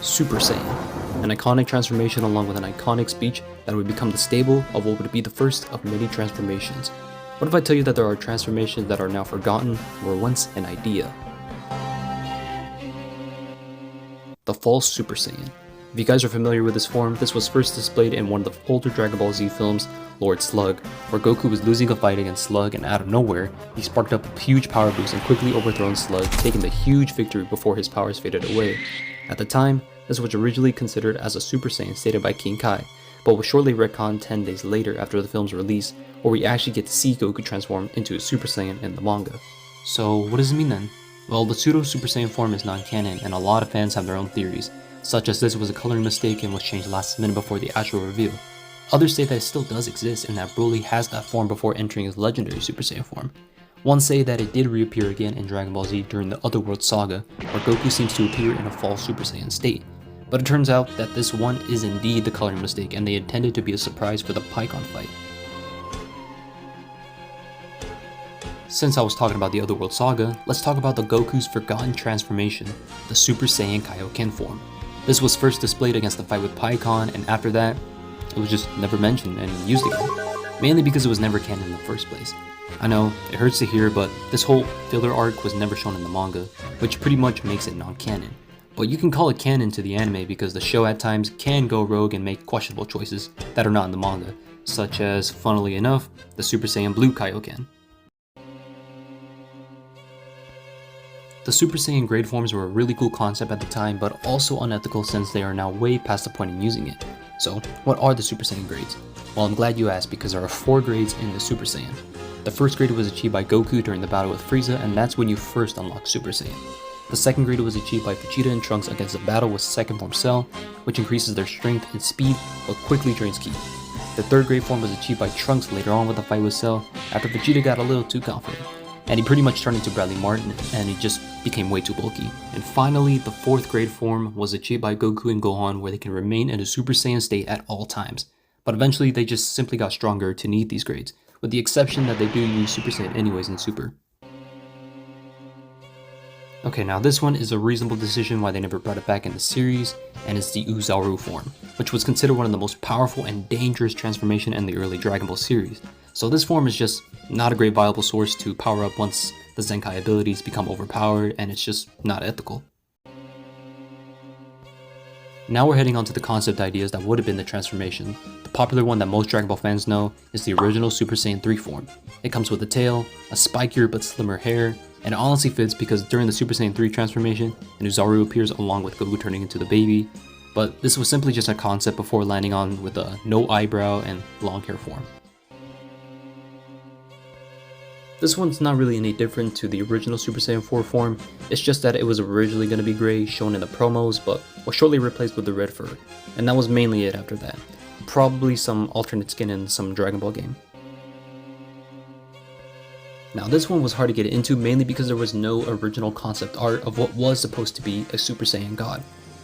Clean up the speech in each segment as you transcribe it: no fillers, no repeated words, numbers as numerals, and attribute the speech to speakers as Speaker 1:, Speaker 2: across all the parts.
Speaker 1: Super Saiyan, an iconic transformation along with an iconic speech that would become the stable of what would be the first of many transformations. What if I tell you that there are transformations that are now forgotten, were once an idea? The false Super Saiyan. If you guys are familiar with this form, this was first displayed in one of the older Dragon Ball Z films, Lord Slug, where Goku was losing a fight against Slug and out of nowhere, he sparked up a huge power boost and quickly overthrown Slug, taking the huge victory before his powers faded away. At the time, this was originally considered as a Super Saiyan stated by King Kai, but was shortly retconned 10 days later after the film's release, where we actually get to see Goku transform into a Super Saiyan in the manga. So what does it mean then? Well, the pseudo Super Saiyan form is non-canon and a lot of fans have their own theories, such as this was a coloring mistake and was changed last minute before the actual reveal. Others say that it still does exist and that Broly has that form before entering his legendary Super Saiyan form. One say that it did reappear again in Dragon Ball Z during the Otherworld saga, where Goku seems to appear in a false Super Saiyan state. But it turns out that this one is indeed the coloring mistake and they intended to be a surprise for the Pikkon fight. Since I was talking about the Otherworld saga, let's talk about the Goku's forgotten transformation, the Super Saiyan Kaioken form. This was first displayed against the fight with Pikkon, and after that, it was just never mentioned and used again, mainly because it was never canon in the first place. I know, it hurts to hear, but this whole filler arc was never shown in the manga, which pretty much makes it non-canon. But you can call it canon to the anime because the show at times can go rogue and make questionable choices that are not in the manga, such as, funnily enough, the Super Saiyan Blue Kaioken. The Super Saiyan grade forms were a really cool concept at the time, but also unethical since they are now way past the point in using it. So, what are the Super Saiyan grades? Well, I'm glad you asked because there are 4 grades in the Super Saiyan. The first grade was achieved by Goku during the battle with Frieza, and that's when you first unlock Super Saiyan. The second grade was achieved by Vegeta and Trunks against the battle with second form Cell, which increases their strength and speed, but quickly drains ki. The third grade form was achieved by Trunks later on with the fight with Cell, after Vegeta got a little too confident. And he pretty much turned into Bradley Martin, and he just became way too bulky. And finally, the 4th grade form was achieved by Goku and Gohan, where they can remain in a Super Saiyan state at all times. But eventually, they just simply got stronger to need these grades, with the exception that they do use Super Saiyan anyways in Super. Okay, now this one is a reasonable decision why they never brought it back in the series, and it's the Oozaru form, which was considered one of the most powerful and dangerous transformation in the early Dragon Ball series. So this form is just not a great viable source to power up once the Zenkai abilities become overpowered, and it's just not ethical. Now we're heading on to the concept ideas that would have been the transformation. The popular one that most Dragon Ball fans know is the original Super Saiyan 3 form. It comes with a tail, a spikier but slimmer hair, and it honestly fits because during the Super Saiyan 3 transformation, an Oozaru appears along with Goku turning into the baby, but this was simply just a concept before landing on with a no eyebrow and long hair form. This one's not really any different to the original Super Saiyan 4 form, it's just that it was originally going to be gray shown in the promos, but was shortly replaced with the red fur, and that was mainly it after that. Probably some alternate skin in some Dragon Ball game. Now this one was hard to get into mainly because there was no original concept art of what was supposed to be a Super Saiyan god.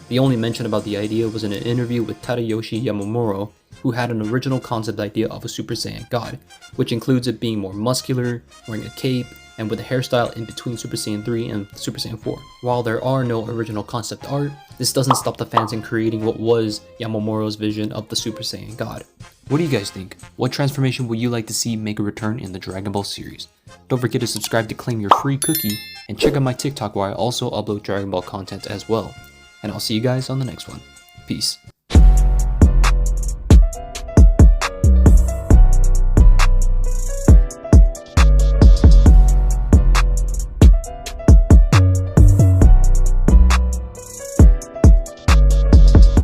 Speaker 1: The only mention about the idea was in an interview with Tadayoshi Yamamuro, who had an original concept idea of a Super Saiyan god, which includes it being more muscular, wearing a cape, and with a hairstyle in between Super Saiyan 3 and Super Saiyan 4. While there are no original concept art, this doesn't stop the fans in creating what was Yamamuro's vision of the Super Saiyan god. What do you guys think? What transformation would you like to see make a return in the Dragon Ball series? Don't forget to subscribe to claim your free cookie, and check out my TikTok where I also upload Dragon Ball content as well. And I'll see you guys on the next one. Peace.